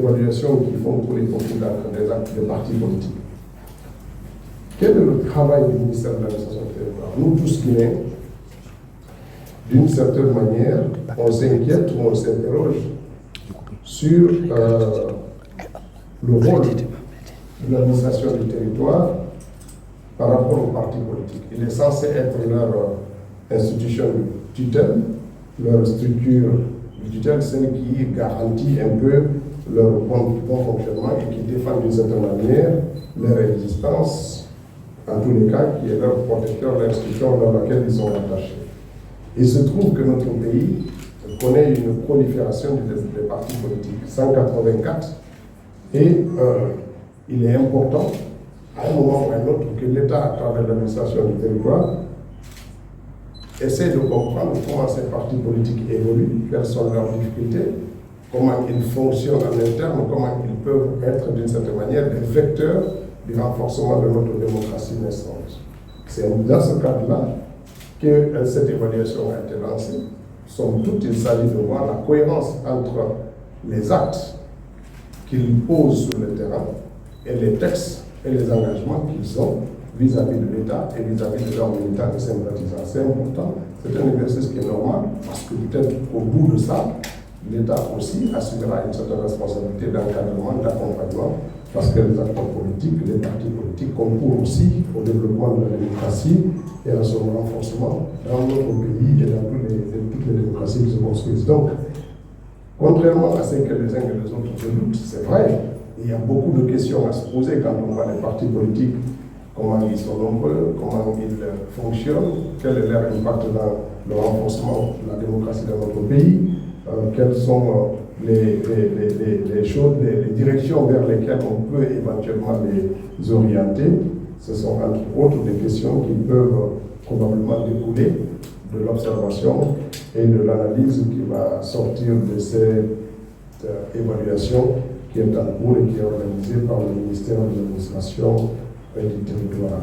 évaluations qui font couler beaucoup des actes des partis politiques. Quel est le travail du ministère de l'administration du territoire? Nous tous Guinéens, d'une certaine manière, on s'inquiète ou on s'interroge sur le rôle de l'administration du territoire par rapport aux partis politiques. Il est censé être leur institution de tutelle, leur structure de tutelle, celle qui garantit un peu leur bon fonctionnement et qui défend d'une certaine manière leur existence, en tous les cas, qui est leur protecteur, l'institution dans laquelle ils sont attachés. Il se trouve que notre pays connaît une prolifération des partis politiques, 184, et il est important, à un moment ou à un autre, que l'État, à travers l'administration du territoire, essaie de comprendre comment ces partis politiques évoluent, quelles sont leurs difficultés, comment ils fonctionnent en interne, comment ils peuvent être d'une certaine manière des vecteurs du renforcement de notre démocratie naissante. C'est dans ce cadre-là que cette évaluation a été lancée. Somme toute, il s'agit de voir la cohérence entre les actes qu'ils posent sur le terrain et les textes et les engagements qu'ils ont vis-à-vis de l'État et vis-à-vis de leurs militants et sympathisants. C'est important, c'est un exercice qui est normal, parce que peut-être qu'au bout de ça, l'État aussi assumera une certaine responsabilité d'encadrement, d'accompagnement, parce que les acteurs politiques, les partis politiques concourent aussi au développement de la démocratie et à son renforcement dans notre pays et dans toutes les démocraties qui se construisent. Donc, contrairement à ce que les uns et les autres se doutent, c'est vrai, il y a beaucoup de questions à se poser quand on voit les partis politiques, comment ils sont nombreux, comment ils fonctionnent, quel est leur impact dans le renforcement de la démocratie dans notre pays, quelles sont les choses, les directions vers lesquelles on peut éventuellement les orienter. Ce sont entre autres des questions qui peuvent probablement découler de l'observation et de l'analyse qui va sortir de cette évaluation qui est en cours et qui est organisée par le ministère de l'administration et du territoire.